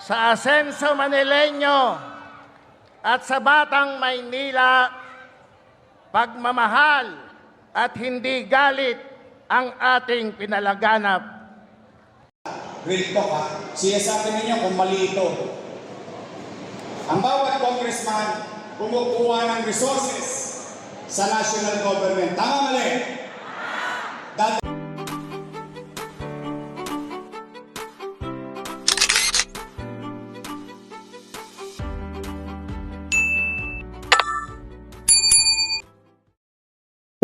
sa Asenso Manileño at sa Batang Maynila, pagmamahal at hindi galit ang ating pinalaganap. Real talk ha, sinasabi ninyo kung mali ito. Ang bawat congressman kumukuha ng resources sa national government. Tama mali?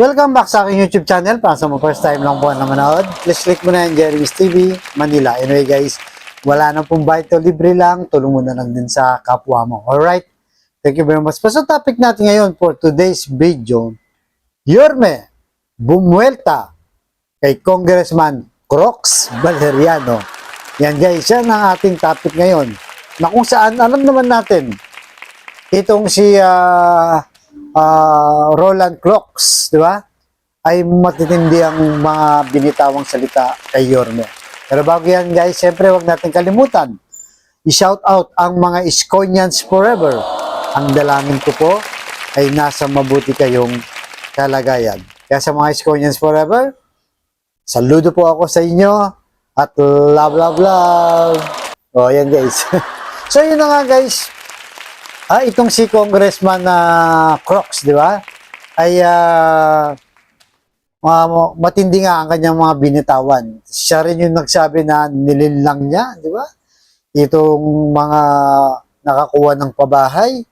Welcome back sa aking YouTube channel. Para sa mga first time lang po na manood, please click mo na yung Jeremy's TV Manila. Anyway guys, wala na pong bayad to, libre lang. Tulong mo na lang din sa kapwa mo. Alright? Thank you very much. So topic natin ngayon for today's video, Yorme bumuelta kay Congressman Crox Valeriano. Yan guys, yan ang ating topic ngayon. Na kung saan, alam naman natin, itong si Roland Crox, di ba? Ay matitindi ang mga binitawang salita kay Yorme. Pero bago yan guys, siyempre wag natin kalimutan. I-shout out ang mga Iskonians forever. Ang dalangin ko po ay nasa mabuti kayong kalagayan. Kaya sa mga Iskonians forever, saludo po ako sa inyo at love, love, love. O yan guys. So yun na nga guys. Itong si Congressman Crox, di ba? Ay matindi nga ang kanyang mga binitawan. Siya rin yung nagsabi na nilinlang niya, di ba? Itong mga nakakuha ng pabahay,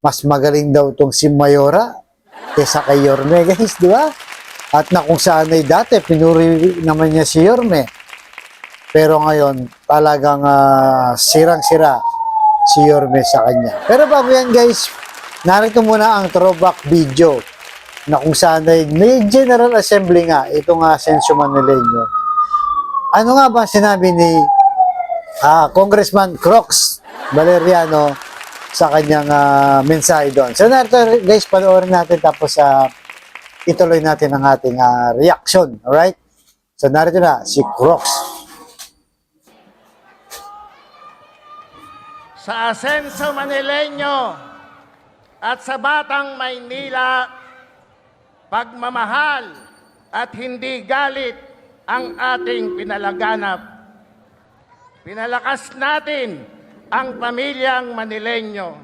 mas magaling daw itong si Mayora kaysa kay Yorme, guys, di ba? At na kung saan ay dati, pinuri naman niya si Yorme. Pero ngayon, talagang sirang-sira si Yorme sa kanya. Pero bago yan guys, narito muna ang throwback video na kung saan ay may General Assembly nga itong Asenso Manileño. Ano nga ba sinabi ni Congressman Crox Valeriano sa kanyang mensahe doon? So narito guys, panoorin natin tapos ituloy natin ang ating reaction. Alright? So narito na si Crox. Sa Asenso Manileño at sa Batang Maynila, pagmamahal at hindi galit ang ating pinalaganap. Pinalakas natin ang pamilyang Manileño.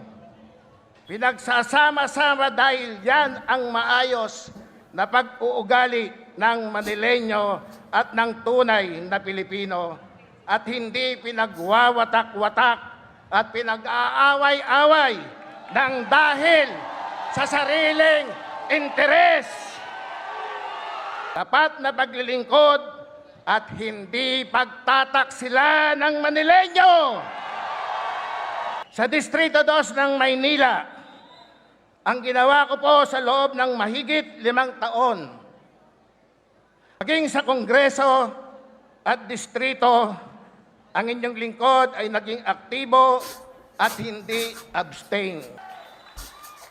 Pinagsasama-sama dahil yan ang maayos na pag-uugali ng Manileño at ng tunay na Pilipino at hindi pinagwawatak-watak at pinag-aaway-away ng dahil sa sariling interes. Tapat na paglilingkod at hindi pagtataksila ng Manileño. Sa Distrito 2 ng Maynila, ang ginawa ko po sa loob ng mahigit 5 taon. Maging sa Kongreso at Distrito, ang inyong lingkod ay naging aktibo at hindi abstain.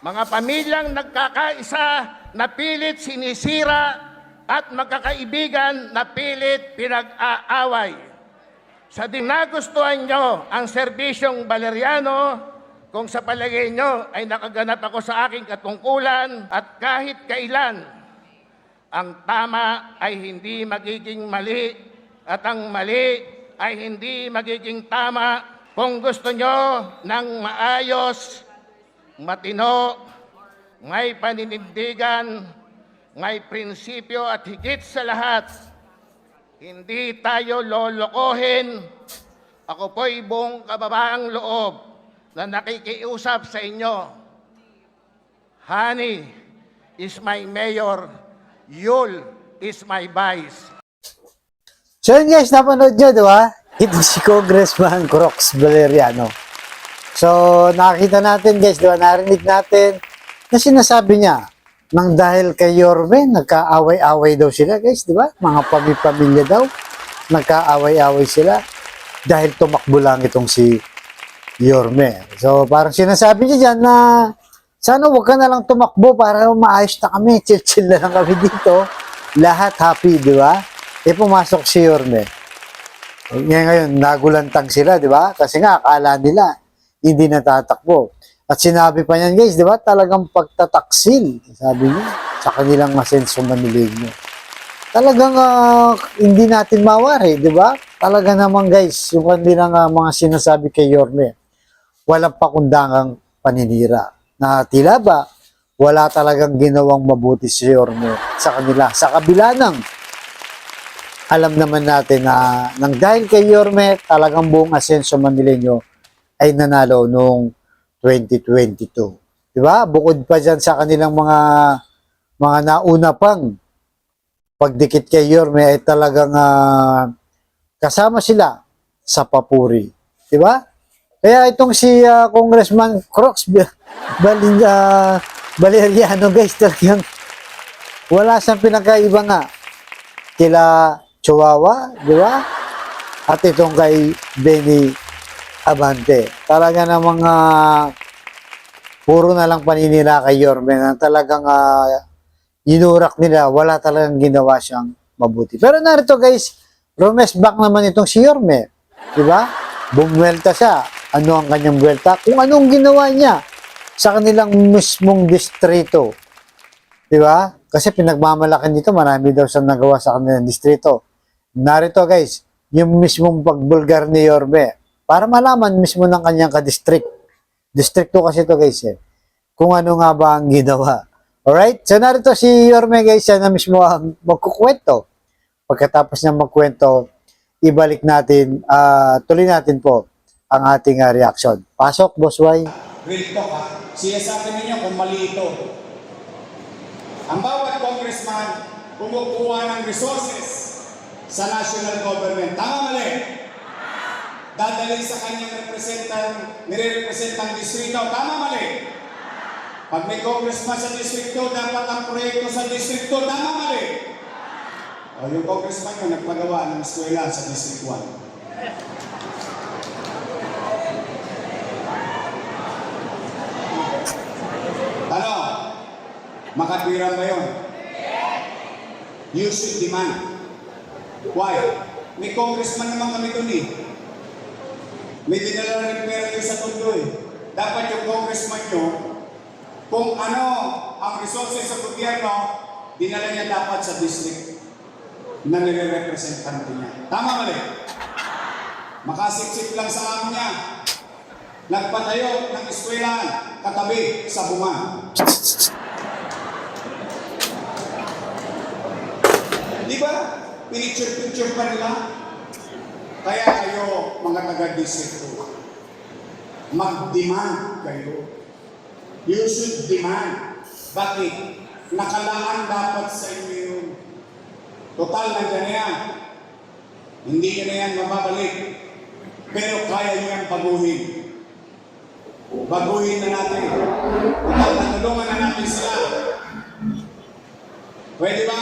Mga pamilyang nagkakaisa na pilit sinisira at magkakaibigan na pilit pinag-aaway. Sa dinagustuhan nyo ang serbisyong Valeriano, kung sa palagay nyo ay nakaganap ako sa aking katungkulan at kahit kailan, ang tama ay hindi magiging mali at ang mali ay hindi magiging tama. Kung gusto nyo ng maayos, matino, may paninindigan, may prinsipyo at higit sa lahat, hindi tayo lolokohin. Ako po'y buong kababaang loob na nakikiusap sa inyo. Honey is my mayor, Yul is my vice. So yun guys, napanood nyo, di ba? Ito si Congressman Crox Valeriano. So, nakita natin guys, di ba? Narinig natin na sinasabi niya nang dahil kay Yorme, nagkaaway-away daw sila guys, di ba? Mga pamilya daw, nagkaaway-away sila dahil tumakbo lang itong si Yorme. So, parang sinasabi niya dyan na sana huwag ka na lang tumakbo para maayos na kami, chill-chill na lang kami dito. Lahat happy, di ba? Pumasok si Yorme. Ngayon, nagulantang sila, di ba? Kasi nga, akala nila, hindi natatakbo. At sinabi pa niyan, guys, di ba? Talagang pagtataksil, sabi niya, sa kanilang Asenso Manileño. Talagang hindi natin mawari, di ba? Talaga naman, guys, yung kanilang mga sinasabi kay Yorme, walang pakundangang paninira. Na tila ba, wala talagang ginawang mabuti si Yorme sa kanila. Sa kabila ng, alam naman natin na nang dahil kay Yorme, talagang buong Asenso Manileño ay nanalo noong 2022. Di ba? Bukod pa dyan sa kanilang mga nauna pang pagdikit kay Yorme ay talagang kasama sila sa papuri. Di ba? Kaya itong si Congressman Crooks Valeriano, guys, talagang wala siyang pinakaiba nga kila Chihuahua, di ba? At itong kay Benny Abante. Talaga namang puro na lang paninira kay Yorme na talagang inurak nila, wala talagang ginawa siyang mabuti. Pero narito, guys, Romes back naman itong si Yorme. Di ba? Bumwelta siya. Ano ang kanyang buwelta? Kung anong ginawa niya sa kanilang mismong distrito. Di ba? Kasi pinagmamalakan dito, marami daw siyang nagawa sa kanilang distrito. Narito, guys, yung mismong pagbulgar ni Yorme para malaman mismo ng kanyang ka-district. Distrito kasi ito, guys, kung ano nga ba ang ginawa. Alright? So, narito si Yorme, guys, siya na mismo ang magkukwento. Pagkatapos niya magkwento, ibalik natin, tuloy natin po ang ating reaction. Pasok, Boss Y. Real talk ha. Sinasabi ninyo kung mali ito. Ang bawat congressman kumukuha ng resources sa national government. Tama mali? Dadalhin sa kanyang nire-representang distrito. Tama mali? Pag may congressman sa distrito, dapat ang proyekto sa distrito. Tama mali? O yung congressman yun, nagpagawa ng eskwela sa District 1. Ano? Makatwiran ba yun? You should demand. Why? May congressman naman kami dun eh. May dinala rin pera yun sa tundo eh. Dapat yung congressman nyo, kung ano ang resources sa gobyerno, dinala niya dapat sa district na nire-representante niya. Tama mali? Makasip-sip lang sa amin niya. Nagpatayo ng eskwelahan katabi sa bunga. Di ba? Pinicture-picture pa nila. Kaya kayo, mga taga-distrito, mag-demand kayo. You should demand. Bakit? Nakalaan dapat sa inyo yun. Total, nandiyan na yan. Hindi nyo na yan mababalik. Pero kaya nyo yan baguhin. Baguhin na natin. Natulungan na natin sila. Pwede ba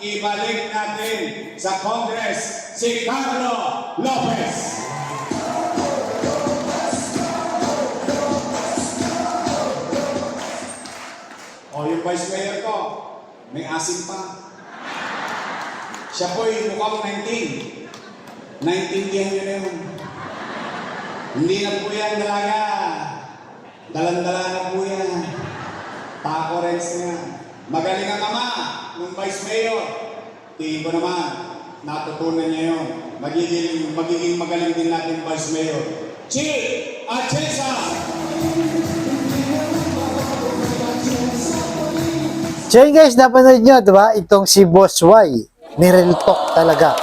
ibalik natin sa Congress si Carlo Lopez? O yung Vice Mayor ko, may asim pa. Siya po'y mukhang 19. 19 yan yun yun. Hindi na po yan dalaga. Dalandala na po yan. Taco Rex na. Magaling ang ama ng Vice Mayor. Tingin ko naman, natutunan niya yun. Magiging magaling din natin Vice Mayor. Chief Achesa! So yun, guys, napanood nyo, diba? Itong si Boss Y, ni-real talk talaga.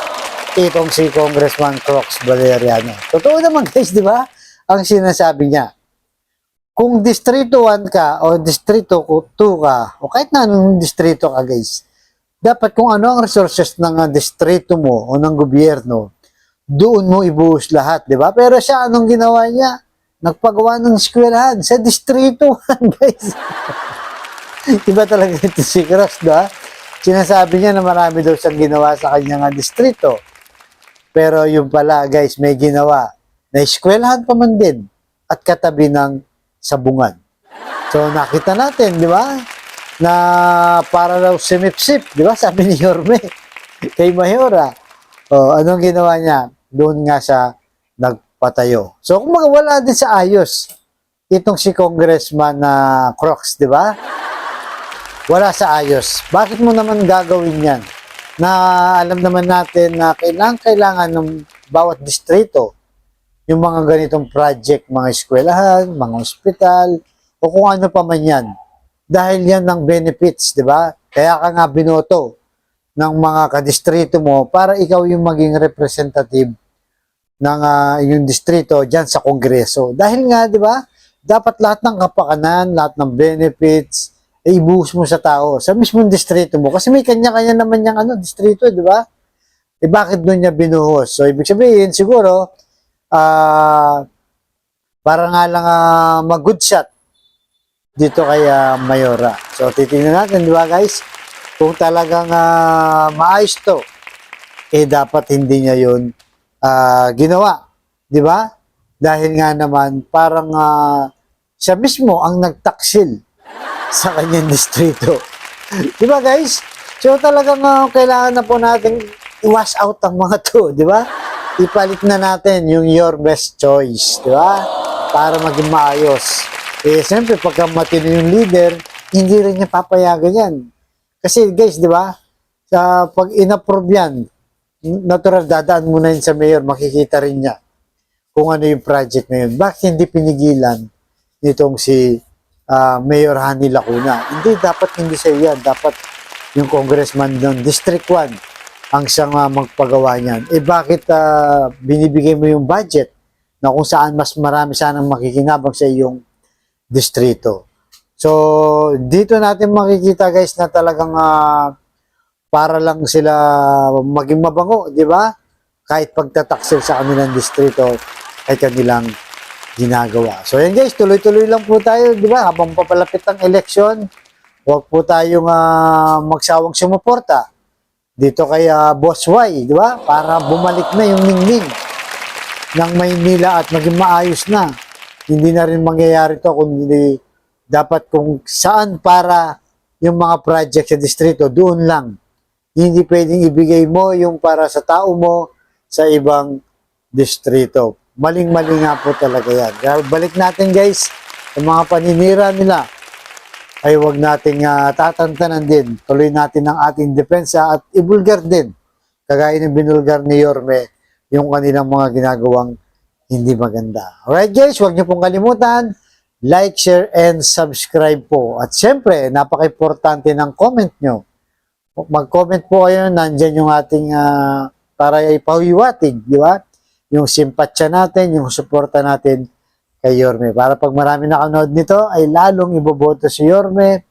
Itong si Congressman Crooks Valeriano. Totoo naman, guys, diba? Ang sinasabi niya. Kung Distrito 1 ka, o Distrito 2 ka, o kahit na anong distrito ka, guys, dapat kung ano ang resources ng distrito mo o ng gobyerno, doon mo ibuhos lahat, diba? Pero siya, anong ginawa niya? Nagpagawa ng eskwelahan sa Distrito 1, guys. Iba talaga ito si Crooks, diba? Sinasabi niya na marami daw siyang ginawa sa kanyang distrito. Pero yung pala, guys, may ginawa na eskwelahan pa man din at katabi ng sabungan. So, nakita natin, di ba? Na para daw simip-sip, di ba? Sabi ni Yorme kay Mayora. O, anong ginawa niya? doon nga sa nagpatayo. So kung wala din sa ayos, itong si Congressman na Crooks, di ba? Wala sa ayos. Bakit mo naman gagawin yan? Na alam naman natin na kailangan ng bawat distrito yung mga ganitong project, mga eskwelahan, mga ospital, o kung ano pa man yan. Dahil yan ng benefits, di ba? Kaya ka nga binoto ng mga kadistrito mo para ikaw yung maging representative ng yung distrito dyan sa kongreso. Dahil nga, di ba, dapat lahat ng kapakanan, lahat ng benefits, ibuhos mo sa tao, sa mismong distrito mo. Kasi may kanya-kanya naman yung distrito, di ba? Eh bakit doon niya binuhos? So, ibig sabihin, siguro, para nga lang mag-good shot dito kay Mayora. So, titingnan natin, di ba guys? Kung talagang maayos to, eh dapat hindi niya yun ginawa. Di ba? Dahil nga naman, parang siya mismo ang nagtaksil sa kanyang distrito. Di ba guys? So talagang kailangan na po natin i-wash out ang mga to, di ba? Ipalit na natin yung your best choice, di ba? Para maging maayos. Eh, siyempre, pagka matino yung leader, hindi rin niya papayagan yan. Kasi guys, di ba? Pag in-approve yan, natural, dadaan mo na yun sa mayor, makikita rin niya kung ano yung project na yun. Bakit hindi pinigilan nitong si Mayor Hani Lacuna? Hindi siya yan. Dapat yung congressman ng District 1 ang siyang magpagawa niyan. Eh bakit binibigay mo yung budget na kung saan mas marami sanang makikinabang sa iyong distrito? So, dito natin makikita guys na talagang para lang sila maging mabango, di ba? Kahit pagtataksil sa kanilang distrito ay kanilang ginagawa. So, yan guys, tuloy-tuloy lang po tayo, di ba? Habang papalapit ang eleksyon, huwag po tayong magsawang sumuporta dito kay Boss Y, di ba? Para bumalik na yung ningning ng Maynila at maging maayos na. Hindi na rin mangyayari to kundi dapat kung saan para yung mga project sa distrito, doon lang. Hindi pwedeng ibigay mo yung para sa tao mo sa ibang distrito. Maling-mali nga po talaga yan. Kaya balik natin guys, yung mga paninira nila ay huwag nating tatantanan din. Tuloy natin ang ating depensa at ibulgar din. Kagaya ng binulgar ni Yorme yung kanilang mga ginagawang hindi maganda. Alright guys, huwag niyo pong kalimutan, like, share, and subscribe po. At syempre, napaka-importante ng comment nyo. Mag-comment po kayo, nandyan yung ating para ipahiwatig, di ba? Yung simpatsya natin, yung suporta natin kay Yorme. Para pag marami nakanood nito, ay lalong iboboto si Yorme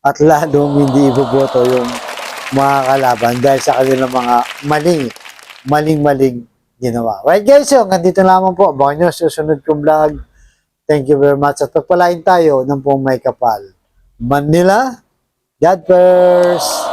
at lalong hindi iboboto yung mga kalaban dahil sa kanilang mga maling ginawa. Right guys, so hanggang dito lamang po. Abangan nyo sa susunod kong vlog. Thank you very much. At pagpalain tayo ng pong may kapal. Manila, God first!